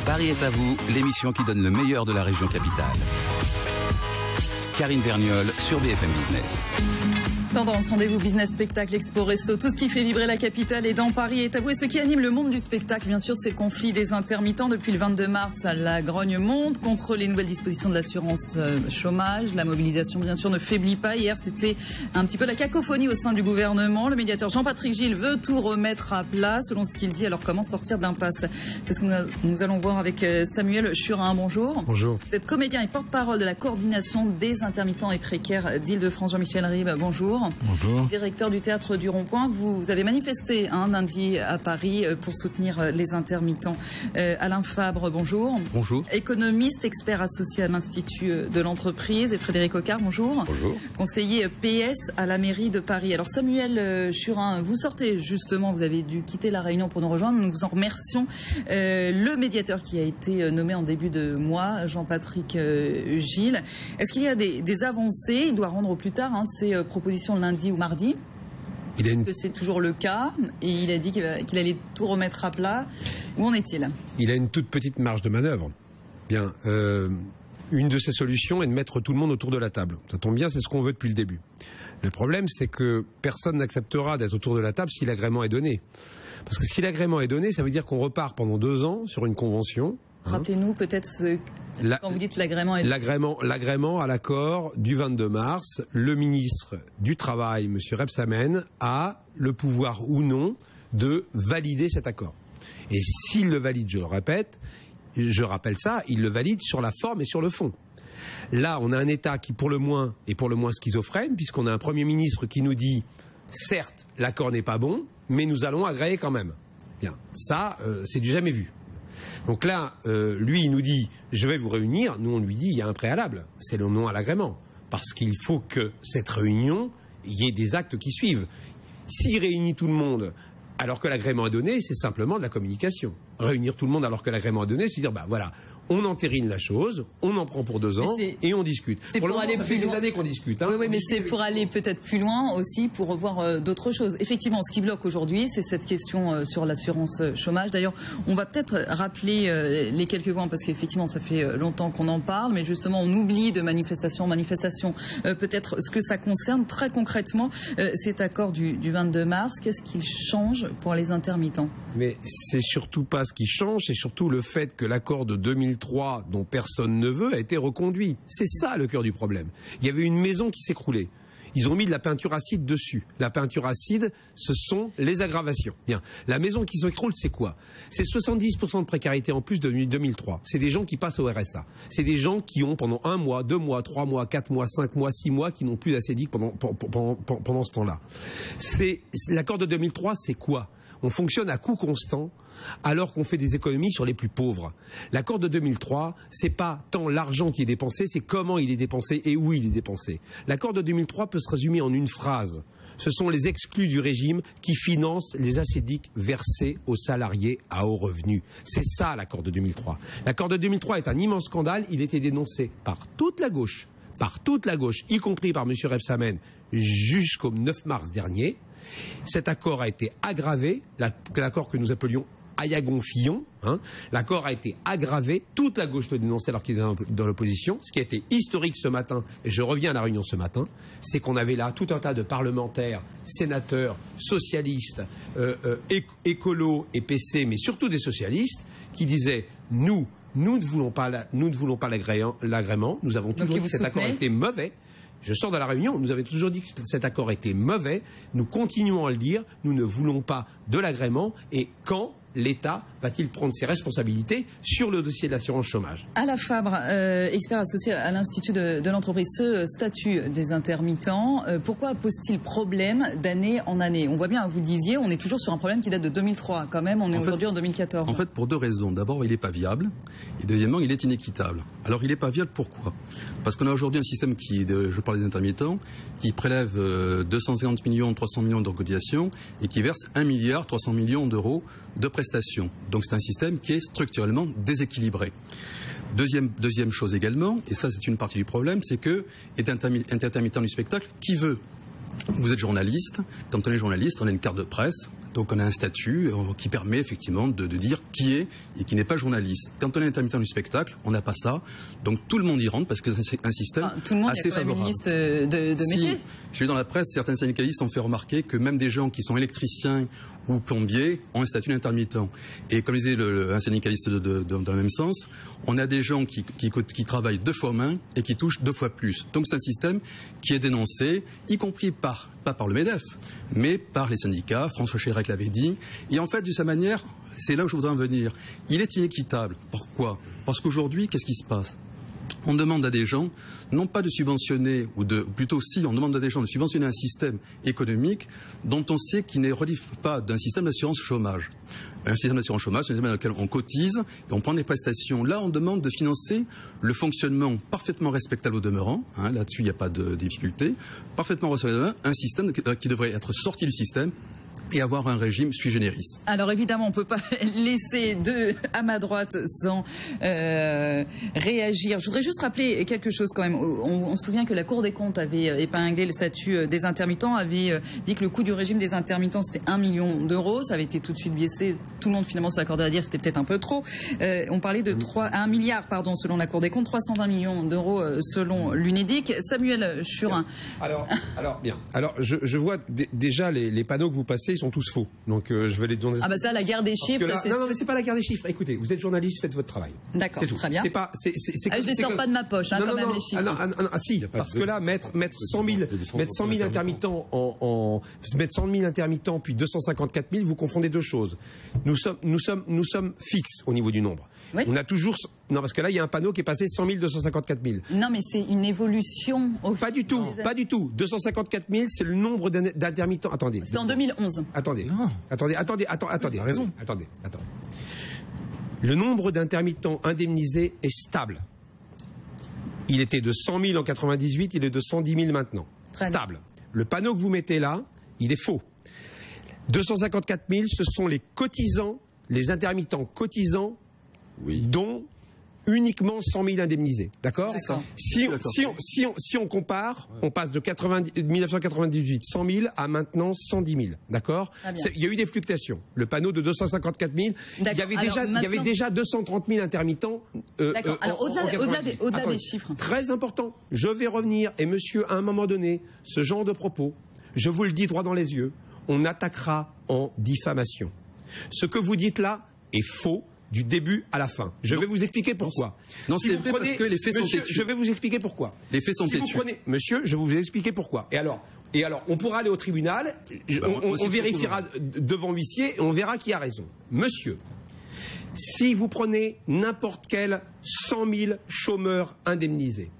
Paris est à vous, l'émission qui donne le meilleur de la région capitale. Karine Vergnol sur BFM Business. Tendance, rendez-vous business, spectacle, expo, resto, tout ce qui fait vibrer la capitale est dans Paris est à vous. Et ce qui anime le monde du spectacle, bien sûr, c'est le conflit des intermittents. Depuis le 22 mars, la grogne monte contre les nouvelles dispositions de l'assurance chômage. La mobilisation, bien sûr, ne faiblit pas. Hier, c'était un petit peu la cacophonie au sein du gouvernement. Le médiateur Jean-Patrick Gille veut tout remettre à plat, selon ce qu'il dit. Alors, comment sortir de l'impasse? C'est ce que nous allons voir avec Samuel Churin. Bonjour. Bonjour. Vous êtes comédien et porte-parole de la coordination des intermittents et précaires d'Île-de-France. Jean-Michel Ribes, bonjour. Bonjour. Directeur du Théâtre du Rond-Point, vous avez manifesté lundi à Paris pour soutenir les intermittents. Alain Fabre, bonjour. Bonjour. Économiste, expert associé à l'Institut de l'entreprise. Et Frédéric Ocard, bonjour. Bonjour. Conseiller PS à la mairie de Paris. Alors Samuel Churin, vous sortez justement, vous avez dû quitter la Réunion pour nous rejoindre. Nous vous en remercions. Le médiateur qui a été nommé en début de mois, Jean-Patrick Gille. Est-ce qu'il y a des avancées? Il doit rendre au plus tard ses propositions lundi ou mardi. Est-ce que c'est toujours le cas? Et il a dit qu'il allait tout remettre à plat. Où en est-il? Il a une toute petite marge de manœuvre. Bien. Une de ses solutions est de mettre tout le monde autour de la table. Ça tombe bien, c'est ce qu'on veut depuis le début. Le problème, c'est que personne n'acceptera d'être autour de la table si l'agrément est donné. Parce que si l'agrément est donné, ça veut dire qu'on repart pendant 2 ans sur une convention. Rappelez-nous peut-être quand vous dites l'agrément est... L'agrément à l'accord du 22 mars, le ministre du Travail, M. Rebsamen, a le pouvoir ou non de valider cet accord. Et s'il le valide, je rappelle ça, il le valide sur la forme et sur le fond. Là, on a un État qui, pour le moins, est pour le moins schizophrène, puisqu'on a un Premier ministre qui nous dit, certes, l'accord n'est pas bon, mais nous allons agréer quand même. Bien, ça, c'est du jamais vu. Donc là, lui, il nous dit, je vais vous réunir. Nous, on lui dit, il y a un préalable. C'est le non à l'agrément. Parce qu'il faut que cette réunion, il y ait des actes qui suivent. S'il réunit tout le monde alors que l'agrément est donné, c'est simplement de la communication. Réunir tout le monde alors que l'agrément est donné, c'est dire, bah voilà, on entérine la chose, on en prend pour 2 ans et on discute. C'est pour aller ça plus fait loin. des années qu'on discute. Oui, mais c'est pour aller peut-être plus loin aussi, pour revoir d'autres choses. Effectivement, ce qui bloque aujourd'hui, c'est cette question sur l'assurance chômage. D'ailleurs, on va peut-être rappeler les quelques points, parce qu'effectivement, ça fait longtemps qu'on en parle, mais justement, on oublie de manifestation en manifestation peut-être ce que ça concerne. Très concrètement, cet accord du 22 mars, qu'est-ce qu'il change pour les intermittents? Mais c'est surtout pas ce qui change, c'est surtout le fait que l'accord de 2003, dont personne ne veut, a été reconduit. C'est ça le cœur du problème. Il y avait une maison qui s'écroulait. Ils ont mis de la peinture acide dessus. La peinture acide, ce sont les aggravations. Bien. La maison qui s'écroule, c'est quoi? C'est 70% de précarité en plus de 2003. C'est des gens qui passent au RSA. C'est des gens qui ont pendant 1 mois, 2 mois, 3 mois, 4 mois, 5 mois, 6 mois, qui n'ont plus d'acédique pendant ce temps-là. L'accord de 2003, c'est quoi? On fonctionne à coût constant alors qu'on fait des économies sur les plus pauvres. L'accord de 2003, c'est pas tant l'argent qui est dépensé, c'est comment il est dépensé et où il est dépensé. L'accord de 2003 peut se résumer en une phrase. Ce sont les exclus du régime qui financent les assédiques versés aux salariés à haut revenu. C'est ça l'accord de 2003. L'accord de 2003 est un immense scandale. Il était dénoncé par toute la gauche, y compris par M. Rebsamen, jusqu'au 9 mars dernier. Cet accord a été aggravé, l'accord que nous appelions Ayagon-Fillon, l'accord a été aggravé, toute la gauche le dénonçait alors qu'il était dans l'opposition. Ce qui a été historique ce matin, et je reviens à la réunion ce matin, c'est qu'on avait là tout un tas de parlementaires, sénateurs, socialistes, écolos et PC, mais surtout des socialistes, qui disaient nous ne voulons pas l'agrément, nous avons toujours dit que cet accord était mauvais. Je sors de la réunion, nous avons toujours dit que cet accord était mauvais, nous continuons à le dire, nous ne voulons pas de l'agrément, et quand l'État va-t-il prendre ses responsabilités sur le dossier de l'assurance chômage? Alain Fabre, expert associé à l'Institut de l'entreprise, ce statut des intermittents, pourquoi pose-t-il problème d'année en année? On voit bien, vous le disiez, on est toujours sur un problème qui date de 2003 quand même, on est aujourd'hui en 2014. En fait, pour 2 raisons. D'abord, il n'est pas viable, et deuxièmement, il est inéquitable. Alors, il n'est pas viable, pourquoi? Parce qu'on a aujourd'hui un système je parle des intermittents, qui prélève 250 millions, 300 millions de cotisations, et qui verse 1 milliard 300 millions d'euros de prestations. Donc c'est un système qui est structurellement déséquilibré. Deuxième chose également, et ça c'est une partie du problème, c'est que est intermittent du spectacle, qui veut? Vous êtes journaliste, quand on est journaliste, on a une carte de presse, Donc on a un statut qui permet effectivement de dire qui est et qui n'est pas journaliste. Quand on est intermittent du spectacle, on n'a pas ça. Donc tout le monde y rentre parce que c'est un système tout le monde, assez favorable. Une liste de métiers. J'ai lu dans la presse, certains syndicalistes ont fait remarquer que même des gens qui sont électriciens ou plombiers ont un statut d'intermittent. Et comme disait un syndicaliste dans le même sens, on a des gens qui travaillent 2 fois moins et qui touchent 2 fois plus. Donc c'est un système qui est dénoncé, y compris pas par le MEDEF, mais par les syndicats. François Chérec l'avait dit. Et en fait, de sa manière, c'est là où je voudrais en venir. Il est inéquitable. Pourquoi ? Parce qu'aujourd'hui, qu'est-ce qui se passe ? On demande à des gens, non pas de subventionner, on demande à des gens de subventionner un système économique dont on sait qu'il ne relève pas d'un système d'assurance chômage. Un système d'assurance chômage, c'est un système dans lequel on cotise et on prend des prestations. Là, on demande de financer le fonctionnement parfaitement respectable au demeurant, là-dessus il n'y a pas de difficulté, parfaitement respectable, un système qui devrait être sorti du système et avoir un régime sui generis. Alors évidemment, on ne peut pas laisser à ma droite sans réagir. Je voudrais juste rappeler quelque chose quand même. On se souvient que la Cour des comptes avait épinglé le statut des intermittents, avait dit que le coût du régime des intermittents c'était 1 million d'euros. Ça avait été tout de suite baissé. Tout le monde finalement s'accordait à dire que c'était peut-être un peu trop. On parlait de 1 milliard selon la Cour des comptes, 320 millions d'euros selon l'UNEDIC. Samuel Churin. Alors bien. Alors je vois déjà les panneaux que vous passez, ils sont tous faux. Donc je vais les donner. Ah bah ça, la guerre des chiffres. Là, non, mais c'est pas la guerre des chiffres. Écoutez, vous êtes journaliste, faites votre travail. D'accord, très bien. Je les sors pas de ma poche, quand même les chiffres. Si, parce que là, mettre 100 000 intermittents mettre 100 000 intermittents puis 254 000, vous confondez 2 choses. Nous sommes fixes au niveau du nombre. Oui. On a toujours. Non, parce que là, il y a un panneau qui est passé 100 000, 254 000. Non, mais c'est une évolution. Pas du tout, pas du tout. 254 000, c'est le nombre d'intermittents. Attendez. C'est en 2011. Attendez. Raison. Attendez. Le nombre d'intermittents indemnisés est stable. Il était de 100 000 en 98, il est de 110 000 maintenant. Stable. Le panneau que vous mettez là, il est faux. 254 000, ce sont les cotisants, les intermittents cotisants, dont uniquement 100 000 indemnisés. D'accord ? Si on compare, on passe de 1998, 100 000 à maintenant 110 000. D'accord ? Il y a eu des fluctuations. Le panneau de 254 000, il y avait déjà 230 000 intermittents. D'accord. Alors au-delà des chiffres. Très important. Je vais revenir. Et monsieur, à un moment donné, ce genre de propos, je vous le dis droit dans les yeux, on attaquera en diffamation. Ce que vous dites là est faux. Du début à la fin. Je vais vous expliquer pourquoi. Non, c'est vrai parce que les faits sont têtus. Je vais vous expliquer pourquoi. Les faits sont têtus. Monsieur, je vais vous expliquer pourquoi. Et alors, on pourra aller au tribunal, on vérifiera devant l'huissier et on verra qui a raison. Monsieur, si vous prenez n'importe quel 100 000 chômeurs indemnisés,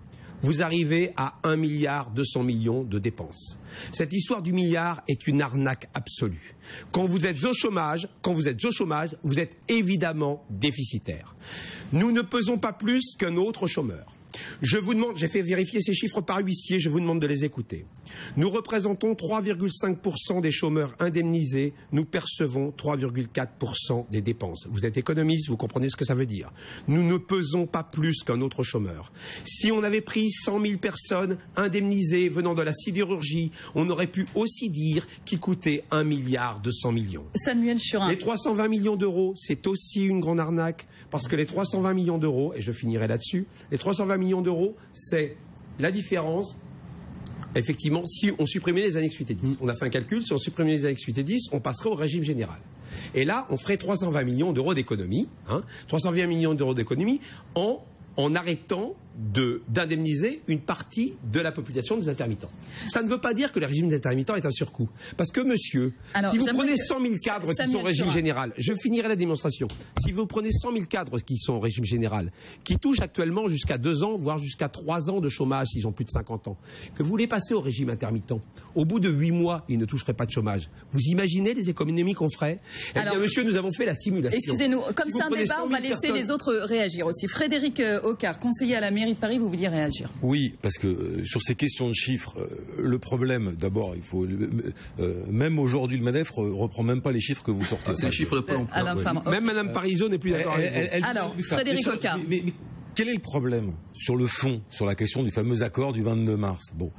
vous arrivez à 1 milliard 200 millions de dépenses. Cette histoire du milliard est une arnaque absolue. Quand vous êtes au chômage, vous êtes évidemment déficitaire. Nous ne pesons pas plus qu'un autre chômeur. Je vous demande, j'ai fait vérifier ces chiffres par huissier, je vous demande de les écouter. Nous représentons 3,5% des chômeurs indemnisés, nous percevons 3,4% des dépenses. Vous êtes économiste, vous comprenez ce que ça veut dire. Nous ne pesons pas plus qu'un autre chômeur. Si on avait pris 100 000 personnes indemnisées venant de la sidérurgie, on aurait pu aussi dire qu'ils coûtaient 1 milliard 200 millions. Samuel Churin. Les 320 millions d'euros, c'est aussi une grande arnaque, parce que les 320 millions d'euros, et je finirai là-dessus, les 320 millions d'euros, c'est la différence. Effectivement, si on supprimait les annexes 8 et 10, on a fait un calcul, si on supprimait les annexes 8 et 10, on passerait au régime général. Et là, on ferait 320 millions d'euros d'économie, 320 millions d'euros d'économie en arrêtant d'indemniser une partie de la population des intermittents. Ça ne veut pas dire que le régime des intermittents est un surcoût. Parce que, monsieur, si vous prenez 100 000 cadres qui sont au régime général, je finirai la démonstration, si vous prenez 100 000 cadres qui sont au régime général, qui touchent actuellement jusqu'à 2 ans, voire jusqu'à 3 ans de chômage s'ils ont plus de 50 ans, que vous les passez au régime intermittent, au bout de 8 mois, ils ne toucheraient pas de chômage. Vous imaginez les économies qu'on ferait ? Eh bien, monsieur, nous avons fait la simulation. Excusez-nous, comme c'est un débat, on va laisser les autres réagir aussi. Frédéric Ocard, conseiller à la mairie de Paris, vous vouliez réagir? Oui, parce que sur ces questions de chiffres, le problème, d'abord, il faut même aujourd'hui le MEDEF reprend même pas les chiffres que vous sortez. C'est les chiffres de Pôle emploi. Même Madame Parisot n'est plus d'accord avec vous. Alors, Frédéric Ocard. Mais quel est le problème sur le fond, sur la question du fameux accord du 22 mars? Bon,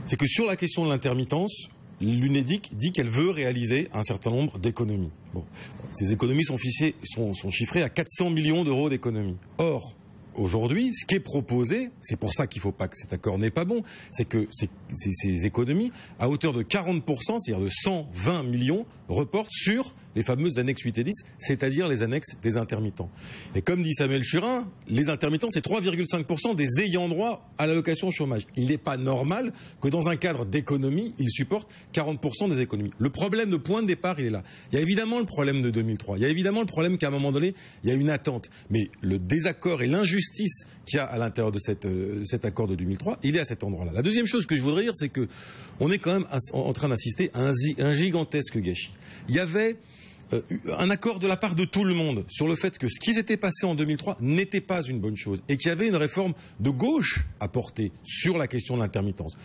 c'est que sur la question de l'intermittence, l'UNEDIC dit qu'elle veut réaliser un certain nombre d'économies. Bon, ces économies sont chiffrées à 400 millions d'euros d'économies. Or, aujourd'hui, ce qui est proposé, c'est pour ça qu'il ne faut pas que cet accord n'est pas bon, c'est que ces économies, à hauteur de 40%, c'est-à-dire de 120 millions, reportent sur les fameuses annexes 8 et 10, c'est-à-dire les annexes des intermittents. Et comme dit Samuel Churin, les intermittents, c'est 3,5% des ayants droit à l'allocation chômage. Il n'est pas normal que dans un cadre d'économie, ils supportent 40% des économies. Le problème de point de départ, il est là. Il y a évidemment le problème de 2003. Il y a évidemment le problème qu'à un moment donné, il y a une attente. Mais le désaccord et l'injustice qu'il y a à l'intérieur de cet accord de 2003, il est à cet endroit-là. La deuxième chose que je voudrais dire, c'est que on est quand même en train d'assister à un gigantesque gâchis. Il y avait un accord de la part de tout le monde sur le fait que ce qui s'était passé en 2003 n'était pas une bonne chose et qu'il y avait une réforme de gauche à porter sur la question de l'intermittence.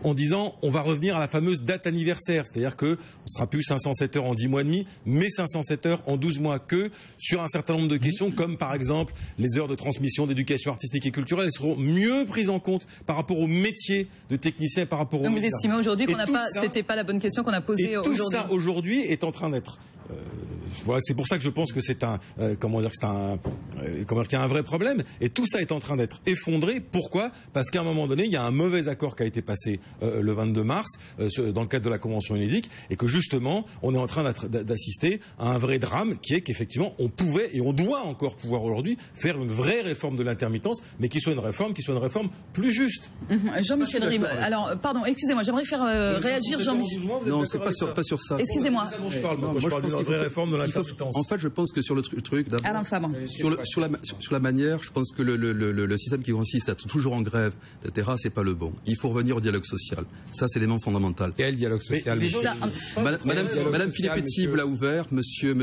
En disant, on va revenir à la fameuse date anniversaire, c'est-à-dire que on sera plus 507 heures en 10 mois et demi, mais 507 heures en 12 mois, que sur un certain nombre de questions, comme par exemple les heures de transmission d'éducation artistique et culturelle, elles seront mieux prises en compte par rapport au métier de technicien et par rapport au... Donc vous estimez aujourd'hui qu'on n'a pas, c'était pas la bonne question qu'on a posée aujourd'hui. Tout ça aujourd'hui est en train d'être... voilà, c'est pour ça que je pense que c'est qu'il y a un vrai problème. Et tout ça est en train d'être effondré. Pourquoi ? Parce qu'à un moment donné, il y a un mauvais accord qui a été passé le 22 mars dans le cadre de la Convention UNEDIC, et que justement, on est en train d'assister à un vrai drame qui est qu'effectivement, on pouvait et on doit encore pouvoir aujourd'hui faire une vraie réforme de l'intermittence, mais qui soit une réforme plus juste. Jean-Michel Ribes. Alors, pardon, excusez-moi, j'aimerais faire réagir Jean-Michel. Non, c'est pas sur ça. Excusez-moi. Je parle d'une vraie réforme de l'intermittence. En fait, je pense que sur le truc, Alain Fabre. Sur la manière, je pense que le système qui consiste à être toujours en grève, etc., c'est pas le bon. Il faut revenir au dialogue social. Ça, c'est l'élément fondamental. Quel dialogue social? Madame Filippetti l'a ouvert, monsieur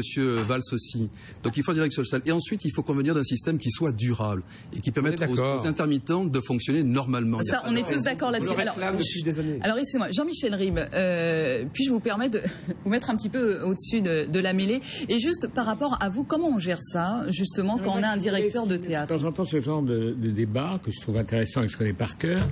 Valls aussi. Donc il faut un dialogue social. Et ensuite, il faut convenir d'un système qui soit durable et qui permette aux intermittents de fonctionner normalement. Ça, on est tous d'accord là-dessus. Alors, excusez-moi, Jean-Michel Ribes, puis-je vous permettre de vous mettre un petit peu au-dessus de la mêlée? Et juste par rapport à vous, comment on gère ça, justement, quand on a un directeur de théâtre? Quand j'entends ce genre de débat, que je trouve intéressant et que je connais par cœur,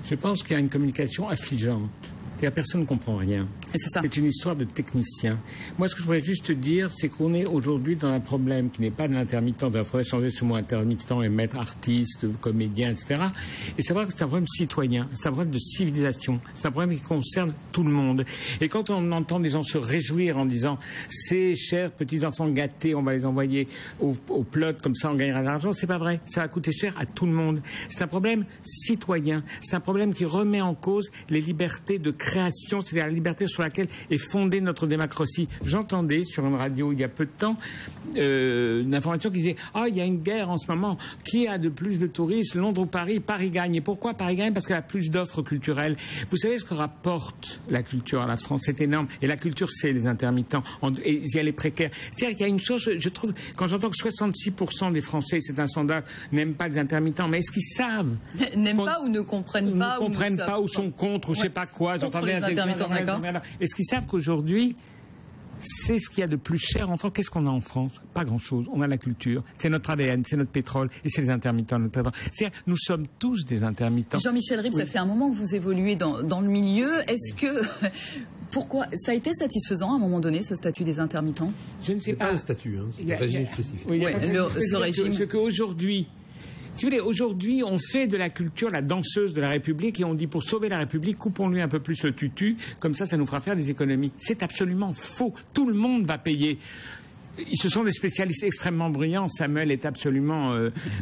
je pense qu'il y a une communication affligeante. C'est-à-dire personne ne comprend rien. C'est une histoire de technicien. Moi, ce que je voudrais juste dire, c'est qu'on est aujourd'hui dans un problème qui n'est pas de l'intermittent. Il faudrait changer ce mot intermittent et mettre artiste, comédien, etc. Et c'est vrai que c'est un problème citoyen, c'est un problème de civilisation, c'est un problème qui concerne tout le monde. Et quand on entend des gens se réjouir en disant « ces chers petits enfants gâtés, on va les envoyer au plot, comme ça on gagnera de l'argent », c'est pas vrai. Ça va coûter cher à tout le monde. C'est un problème citoyen. C'est un problème qui remet en cause les libertés de création, c'est-à-dire la liberté sur laquelle est fondée notre démocratie. J'entendais sur une radio il y a peu de temps une information qui disait « Ah, il y a une guerre en ce moment. Qui a de plus de touristes, Londres ou Paris? Paris gagne. Et pourquoi Paris gagne? Parce qu'elle a plus d'offres culturelles. » Vous savez ce que rapporte la culture à la France? C'est énorme. Et la culture, c'est les intermittents. Et elle est précaire. C'est-à-dire qu'il y a une chose, je trouve, quand j'entends que 66% des Français, c'est un sondage, n'aiment pas les intermittents, mais est-ce qu'ils savent? N'aiment pas ou ne comprennent pas? Ne comprennent pas ou sont contre ou je sais pas quoi. Est-ce qu'ils savent qu'aujourd'hui, c'est ce qu'il y a de plus cher en France? Qu'est-ce qu'on a en France? Pas grand-chose. On a la culture, c'est notre ADN, c'est notre pétrole et c'est les intermittents. Nous sommes tous des intermittents. Jean-Michel Ribes, ça fait un moment que vous évoluez dans le milieu. Est-ce que... Pourquoi ça a été satisfaisant à un moment donné, ce statut des intermittents? Je ne sais pas. C'est pas un statut, c'est un régime spécifique. Ce régime... Ce qu'aujourd'hui... Si vous voulez, aujourd'hui, on fait de la culture la danseuse de la République et on dit pour sauver la République, coupons-lui un peu plus le tutu, comme ça nous fera faire des économies. C'est absolument faux. Tout le monde va payer. Ce sont des spécialistes extrêmement brillants. Samuel est absolument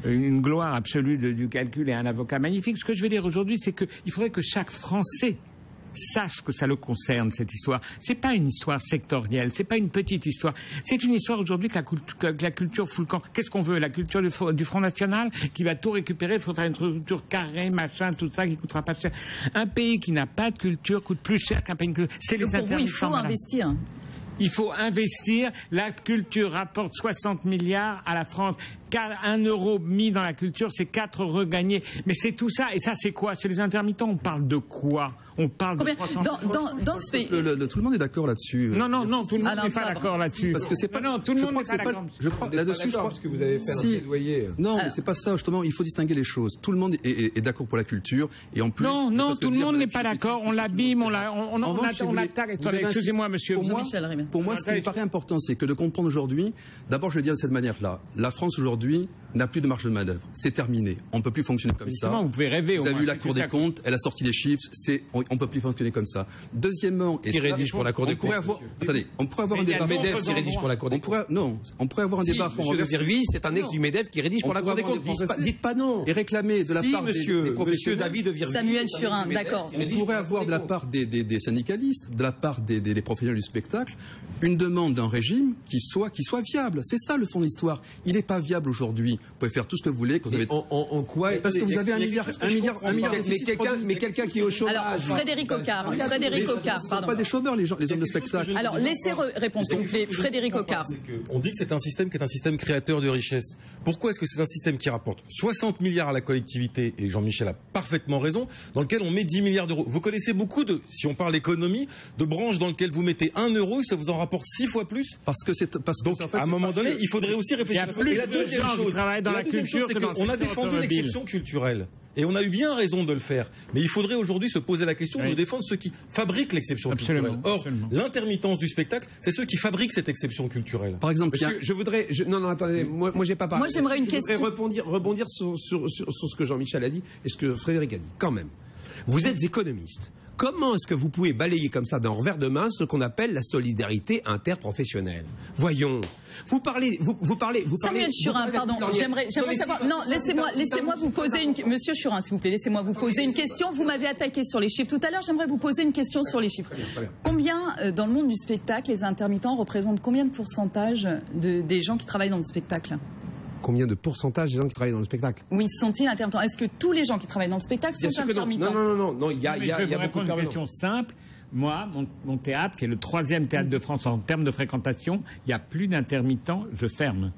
une gloire absolue du calcul et un avocat magnifique. Ce que je veux dire aujourd'hui, c'est qu'il faudrait que chaque Français sache que ça le concerne, cette histoire. C'est pas une histoire sectorielle, c'est pas une petite histoire. C'est une histoire aujourd'hui que la culture fout le camp. Qu'est-ce qu'on veut? La culture du Front National qui va tout récupérer, il faudra une culture carrée, machin, tout ça qui coûtera pas cher. Un pays qui n'a pas de culture coûte plus cher qu'un pays. C'est les intermittents. Pour vous, il faut investir. Il faut investir. La culture rapporte 60 milliards à la France. 1 euro mis dans la culture, c'est 4 regagnés. Mais c'est tout ça. Et ça, c'est quoi? C'est les intermittents. On parle de quoi? On parle de 300... Dans ce pays... Tout le monde est d'accord là-dessus. Non, tout le monde n'est pas d'accord là-dessus. Parce que c'est pas... Non, tout le monde n'est pas d'accord. Je crois là-dessus, parce que vous avez fait un plaidoyer. Non, mais c'est pas ça, justement. Il faut distinguer les choses. Tout le monde est d'accord pour la culture. Et en plus... Non, tout le monde n'est pas d'accord. On l'abîme, on l'attaque. Excusez-moi, monsieur. Pour moi, ce qui me paraît important, c'est que de comprendre aujourd'hui, d'abord, je vais dire de cette manière-là. La France aujourd'hui n'a plus de marge de manœuvre. C'est terminé. On ne peut plus fonctionner comme ça. Vous pouvez rêver. Vous avez vu la Cour des comptes, elle a sorti des chiffres. On ne peut plus fonctionner comme ça. Deuxièmement, qui rédige pour la Cour des comptes. Attendez, on pourrait avoir un débat. MEDEF qui rédige pour la Cour des comptes. Non, on pourrait avoir un débat. Monsieur de Virvis, c'est un ex du MEDEF qui rédige pour la Cour des comptes. Dites pas non. Et réclamer de la part des professionnels. David de Virvis. Samuel Churin, d'accord. On pourrait avoir de la part des syndicalistes, de la part des professionnels du spectacle, une demande d'un régime qui soit viable. C'est ça le fond de l'histoire. Il n'est pas viable aujourd'hui. Vous pouvez faire tout ce que vous voulez. En quoi? Parce que vous avez un milliard. Mais quelqu'un qui est au chômage. Alors, Frédéric Ocard, pardon. Pas des chômeurs, les hommes de spectacle. Alors, laissez répondre, s'il vous plaît, Frédéric Ocard. On dit que c'est un système qui est un système créateur de richesse. Pourquoi est-ce que c'est un système qui rapporte 60 milliards à la collectivité, et Jean-Michel a parfaitement raison, dans lequel on met 10 milliards d'euros. Vous connaissez beaucoup si on parle économie, de branches dans lesquelles vous mettez 1 euro et ça vous en rapporte 6 fois plus. Donc, à un moment donné, il faudrait aussi réfléchir. Il y a plus de gens qui travaillent dans la culture que dans le secteur automobile. On a défendu l'exception culturelle. Et on a eu bien raison de le faire. Mais il faudrait aujourd'hui se poser la question de défendre ceux qui fabriquent l'exception culturelle. Or, l'intermittence du spectacle, c'est ceux qui fabriquent cette exception culturelle. Par exemple, non, attendez, moi j'ai pas parlé. Moi j'aimerais une question. Je voudrais rebondir sur ce que Jean-Michel a dit et ce que Frédéric a dit. Quand même, vous êtes économiste. Comment est-ce que vous pouvez balayer comme ça d'un revers de main ce qu'on appelle la solidarité interprofessionnelle? Voyons. Vous parlez. Samuel Churin, pardon. J'aimerais savoir. Non, laissez-moi vous poser une. Monsieur Churin, s'il vous plaît, laissez-moi vous poser une question. Vous m'avez attaqué sur les chiffres tout à l'heure. J'aimerais vous poser une question sur les chiffres. Très bien. Combien, dans le monde du spectacle, les intermittents représentent combien de pourcentage des gens qui travaillent dans le spectacle? Combien de pourcentage des gens qui travaillent dans le spectacle? Oui, sont-ils intermittents? Est-ce que tous les gens qui travaillent dans le spectacle sont intermittents? Non, il y a beaucoup de intermittents. Une question simple. Moi, mon théâtre, qui est le 3e théâtre de France en termes de fréquentation, il n'y a plus d'intermittents, je ferme.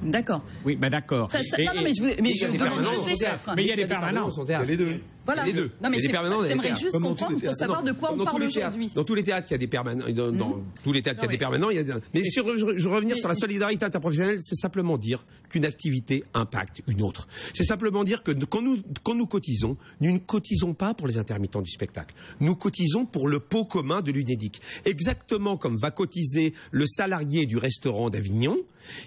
D'accord. Oui, d'accord. Non, mais je vous demande juste des chiffres. Mais il y a des permanents. Il y a les deux. Voilà. Les deux. Non, mais j'aimerais juste comprendre pour savoir de quoi on parle aujourd'hui. Dans tous les théâtres, il y a des permanents. Dans tous les théâtres, il y a des permanents. Mais je revenir sur la solidarité interprofessionnelle, c'est simplement dire qu'une activité impacte une autre. C'est simplement dire que quand nous cotisons, nous ne cotisons pas pour les intermittents du spectacle. Nous cotisons pour le pot commun de l'UNEDIC. Exactement comme va cotiser le salarié du restaurant d'Avignon,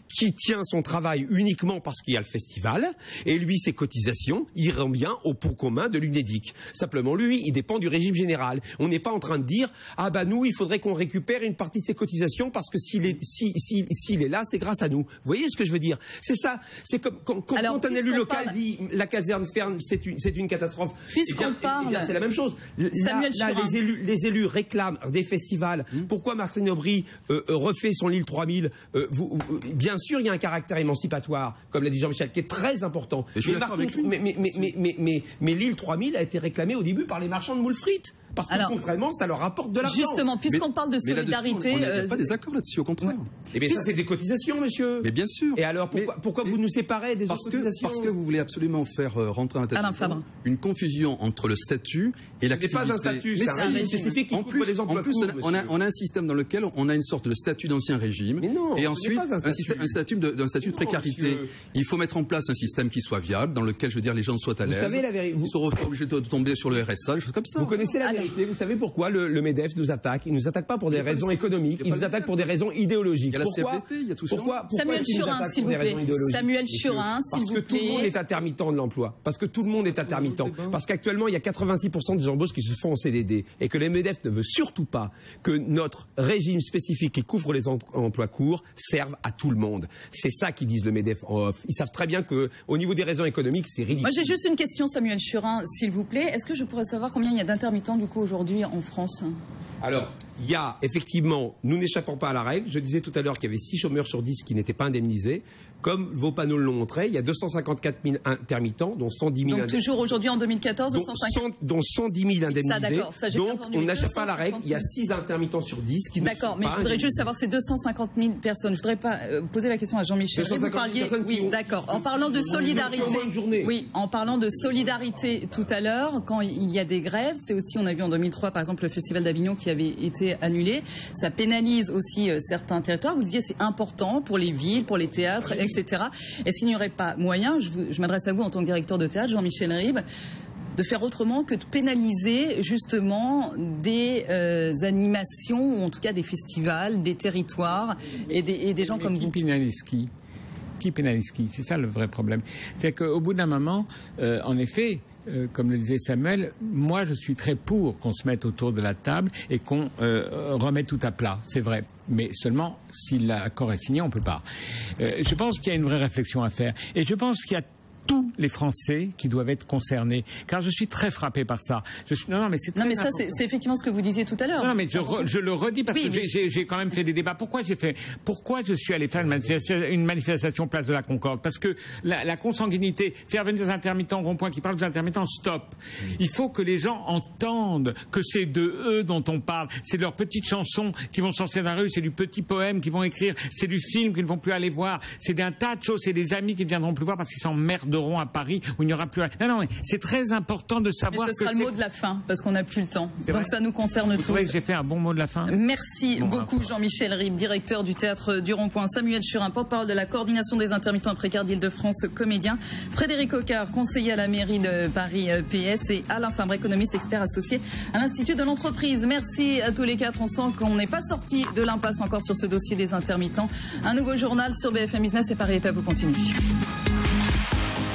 qui tient son travail uniquement parce qu'il y a le festival, et lui, ses cotisations iront bien au pot commun de l'UNEDIC. Simplement, lui, il dépend du régime général. On n'est pas en train de dire, ah bah nous, il faudrait qu'on récupère une partie de ses cotisations parce que s'il est là, c'est grâce à nous. Vous voyez ce que je veux dire? C'est ça. C'est comme quand un élu local dit, la caserne ferme, c'est une catastrophe. Puisqu'on parle. C'est la même chose. Là, les élus réclament des festivals. Pourquoi Martine Aubry refait son Lille 3000? Bien sûr, il y a un caractère émancipatoire, comme l'a dit Jean-Michel, qui est très important. Mais Lille 3000 a été réclamée au début par les marchands de moules frites. Parce que contrairement, ça leur rapporte de l'argent. Justement, puisqu'on parle de solidarité... On n'a pas des accords là-dessus, au contraire. Eh bien, ça, c'est des cotisations, monsieur. Mais bien sûr. Et alors, pourquoi vous nous séparez des autres cotisations? Parce que vous voulez absolument faire rentrer dans la tête une confusion entre le statut et l'activité. Ce n'est pas un statut, c'est un régime spécifique qui couvre les emplois courts, on a un système dans lequel on a une sorte de statut d'ancien régime. Mais non, et ensuite, un statut de précarité. Il faut mettre en place un système qui soit viable, dans lequel, je veux dire, les gens soient à l'aise. Vous savez la vérité. Ils seront pas obligés de tomber sur le RSA, des choses comme ça. Vous connaissez la vérité. Vous savez pourquoi le MEDEF nous attaque? Il nous attaque pas pour des raisons économiques, il nous attaque pour des raisons idéologiques. Il y a la CFDT, il y a tout ça. Samuel Churin, s'il vous plaît. Samuel Churin, s'il vous plaît. Parce que tout le monde est intermittent de l'emploi. Parce que tout le monde est intermittent. Parce qu'actuellement, il y a 86% des embauches qui se font en CDD. Et que le MEDEF ne veut surtout pas que notre régime spécifique qui couvre les emplois courts serve à tout le monde. C'est ça qu'ils disent le MEDEF en off. Ils savent très bien qu'au niveau des raisons économiques, c'est ridicule. Moi, j'ai juste une question, Samuel Churin, s'il vous plaît. Est-ce que je pourrais savoir combien il y a d'intermittents, du coup, aujourd'hui en France? Alors, il y a effectivement, nous n'échappons pas à la règle. Je disais tout à l'heure qu'il y avait 6 chômeurs sur 10 qui n'étaient pas indemnisés. Comme vos panneaux l'ont montré, il y a 254 000 intermittents, dont 110 000 indemnisés. Donc toujours aujourd'hui en 2014, dont 110 000 indemnisés. Ça, donc on n'échappe pas à la règle. Il y a 6 intermittents sur 10 qui ne sont pas indemnisés. D'accord, mais je voudrais juste savoir ces 250 000 personnes. Je voudrais pas poser la question à Jean-Michel. Vous parliez, oui, d'accord. En parlant de solidarité, oui, en parlant de solidarité tout à l'heure, quand il y a des grèves, c'est aussi, on a vu en 2003 par exemple le Festival d'Avignon qui avait été annulé. Ça pénalise aussi certains territoires. Vous disiez c'est important pour les villes, pour les théâtres, etc. Est-ce qu'il n'y aurait pas moyen, je m'adresse à vous en tant que directeur de théâtre, Jean-Michel Ribes, de faire autrement que de pénaliser justement des animations, ou en tout cas des festivals, des territoires et des gens comme vous? Qui pénalise qui? C'est ça le vrai problème. C'est qu'au bout d'un moment, en effet, comme le disait Samuel, moi je suis très pour qu'on se mette autour de la table et qu'on remette tout à plat, c'est vrai. Mais seulement si l'accord est signé, on ne peut pas. Je pense qu'il y a une vraie réflexion à faire. Et je pense qu'il y a tous les Français qui doivent être concernés, car je suis très frappé par ça. Non, mais c'est ça, c'est effectivement ce que vous disiez tout à l'heure. Non, mais je le redis parce que j'ai quand même fait des débats. Pourquoi je suis allé faire une manifestation place de la Concorde? Parce que la consanguinité, faire venir des intermittents au rond-point qui parlent des intermittents, stop. Il faut que les gens entendent que c'est de eux dont on parle. C'est de leurs petites chansons qui vont sortir dans la rue, c'est du petit poème qu'ils vont écrire, c'est du film qu'ils ne vont plus aller voir, c'est d'un tas de choses, c'est des amis qui ne viendront plus voir parce qu'ils s'emmerdent à Paris où il n'y aura plus rien. Non, mais c'est très important de savoir. Mais ce sera le mot de la fin parce qu'on n'a plus le temps. Donc ça nous concerne tous. Vous trouvez que j'ai fait un bon mot de la fin? Merci beaucoup Jean-Michel Ribes, directeur du théâtre du Rond-Point. Samuel Churin, porte-parole de la coordination des intermittents précaires d'Île-de-France, comédien. Frédéric Ocard, conseiller à la mairie de Paris PS, et Alain Fabre, économiste expert associé à l'Institut de l'entreprise. Merci à tous les quatre. On sent qu'on n'est pas sorti de l'impasse encore sur ce dossier des intermittents. Un nouveau journal sur BFM Business et Paris est à vous continue.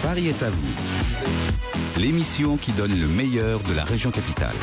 Paris est à vous. L'émission qui donne le meilleur de la région capitale.